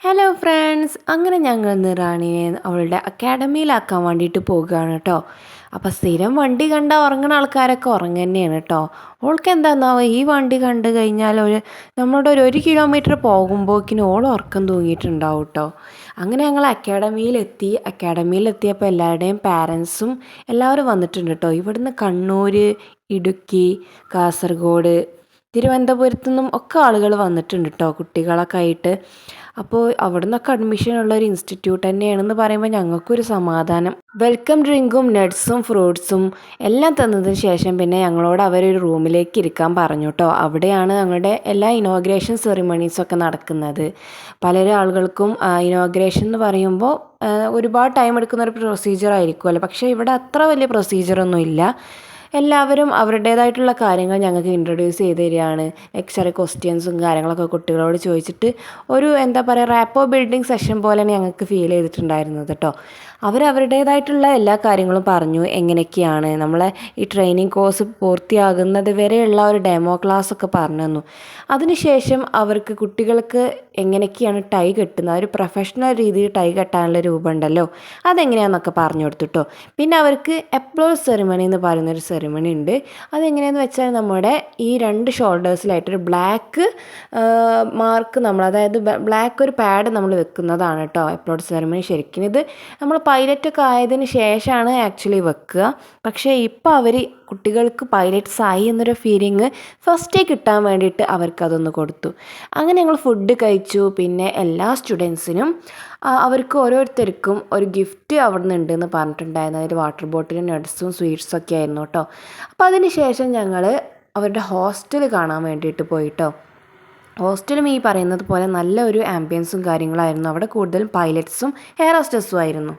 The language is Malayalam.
ഹലോ ഫ്രണ്ട്സ്, അങ്ങനെ ഞങ്ങൾ ഇന്ന് റാണിയെ അവളുടെ അക്കാഡമിയിലാക്കാൻ വേണ്ടിയിട്ട് പോകുകയാണ് കേട്ടോ. അപ്പോൾ സ്ഥിരം വണ്ടി കണ്ടാൽ ഉറങ്ങുന്ന ആൾക്കാരൊക്കെ ഉറങ്ങുക തന്നെയാണ് കേട്ടോ. ഓൾക്ക് എന്താണെന്നാവോ ഈ വണ്ടി കണ്ടു കഴിഞ്ഞാൽ നമ്മളോട് ഒരു കിലോമീറ്റർ പോകുമ്പോഴേക്കിനും ഓൾ ഉറക്കം തൂങ്ങിയിട്ടുണ്ടാവും കേട്ടോ. അങ്ങനെ ഞങ്ങൾ അക്കാഡമിയിലെത്തിയപ്പോൾ എല്ലാവരുടെയും പാരൻസും എല്ലാവരും വന്നിട്ടുണ്ട് കേട്ടോ. ഇവിടുന്ന് കണ്ണൂർ, ഇടുക്കി, കാസർഗോഡ്, തിരുവനന്തപുരത്തു നിന്നും ഒക്കെ ആളുകൾ വന്നിട്ടുണ്ട് കേട്ടോ, കുട്ടികളൊക്കെ ആയിട്ട്. അപ്പോൾ അവിടെ നിന്നൊക്കെ അഡ്മിഷനുള്ള ഒരു ഇൻസ്റ്റിറ്റ്യൂട്ട് തന്നെയാണെന്ന് പറയുമ്പോൾ ഞങ്ങൾക്കൊരു സമാധാനം. വെൽക്കം ഡ്രിങ്കും നട്ട്സും ഫ്രൂട്ട്സും എല്ലാം തന്നതിന് ശേഷം പിന്നെ ഞങ്ങളോട് അവരൊരു റൂമിലേക്ക് ഇരിക്കാൻ പറഞ്ഞു കേട്ടോ. അവിടെയാണ് ഞങ്ങളുടെ എല്ലാ ഇനോഗ്രേഷൻ സെറിമണീസൊക്കെ നടക്കുന്നത്. പലരും ആളുകൾക്കും ഇനോഗ്രേഷൻ എന്ന് പറയുമ്പോൾ ഒരുപാട് ടൈം എടുക്കുന്ന ഒരു പ്രൊസീജിയർ ആയിരിക്കുമല്ലോ, പക്ഷേ ഇവിടെ അത്ര വലിയ പ്രൊസീജിയറൊന്നും ഇല്ല. എല്ലാവരും അവരുടേതായിട്ടുള്ള കാര്യങ്ങൾ ഞങ്ങൾക്ക് ഇൻട്രൊഡ്യൂസ് ചെയ്ത് തരികയാണ്. ചെറിയ ക്വസ്റ്റ്യൻസും കാര്യങ്ങളൊക്കെ കുട്ടികളോട് ചോദിച്ചിട്ട് ഒരു എന്താ പറയുക, റാപ്പോ ബിൽഡിംഗ് സെഷൻ പോലെയാണ് ഞങ്ങൾക്ക് ഫീൽ ചെയ്തിട്ടുണ്ടായിരുന്നത് കേട്ടോ. അവരവരുടേതായിട്ടുള്ള എല്ലാ കാര്യങ്ങളും പറഞ്ഞു. എങ്ങനെയൊക്കെയാണ് നമ്മളെ ഈ ട്രെയിനിങ് കോഴ്സ് പൂർത്തിയാകുന്നത് വരെയുള്ള ഒരു ഡെമോ ക്ലാസ് ഒക്കെ പറഞ്ഞു തന്നു. അതിനുശേഷം അവർക്ക് കുട്ടികൾക്ക് എങ്ങനെയൊക്കെയാണ് ടൈ കെട്ടുന്നത്, ഒരു പ്രൊഫഷണൽ രീതിയിൽ ടൈ കെട്ടാനുള്ള രൂപമുണ്ടല്ലോ, അതെങ്ങനെയാണെന്നൊക്കെ പറഞ്ഞു കൊടുത്തു കേട്ടോ. പിന്നെ അവർക്ക് എപ്ലോസ് സെറിമണി എന്ന് പറയുന്നൊരു സെറിമണി ഉണ്ട്. അതെങ്ങനെയാണെന്ന് വെച്ചാൽ നമ്മുടെ ഈ രണ്ട് ഷോൾഡേഴ്സിലായിട്ടൊരു ബ്ലാക്ക് മാർക്ക് അതായത് ബ്ലാക്ക് ഒരു പാഡ് നമ്മൾ വെക്കുന്നതാണ് കേട്ടോ എപ്ലോസ് സെറിമണി. ശരിക്കും ഇത് നമ്മൾ പൈലറ്റൊക്കെ ആയതിന് ശേഷമാണ് ആക്ച്വലി വെക്കുക. പക്ഷേ ഇപ്പോൾ അവർ കുട്ടികൾക്ക് പൈലറ്റ്സ് ആയി എന്നൊരു ഫീലിംഗ് ഫസ്റ്റ് കിട്ടാൻ വേണ്ടിയിട്ട് അവർക്കതൊന്ന് കൊടുത്തു. അങ്ങനെ ഞങ്ങൾ ഫുഡ് കഴിച്ചു. പിന്നെ എല്ലാ സ്റ്റുഡൻസിനും അവർക്ക് ഓരോരുത്തർക്കും ഒരു ഗിഫ്റ്റ് അവിടെ നിന്ന് ഉണ്ടെന്ന് പറഞ്ഞിട്ടുണ്ടായിരുന്നു. അതായത് വാട്ടർ ബോട്ടിലും നട്ട്സും സ്വീറ്റ്സൊക്കെ ആയിരുന്നു കേട്ടോ. അപ്പോൾ അതിന് ശേഷം ഞങ്ങൾ അവരുടെ ഹോസ്റ്റൽ കാണാൻ വേണ്ടിയിട്ട് പോയിട്ടോ. ഹോസ്റ്റലും ഈ പറയുന്നത് പോലെ നല്ല ഒരു ആംബിയൻസും കാര്യങ്ങളായിരുന്നു. അവിടെ കൂടുതലും പൈലറ്റ്സും എയർ ഹോസ്റ്റസും ആയിരുന്നു.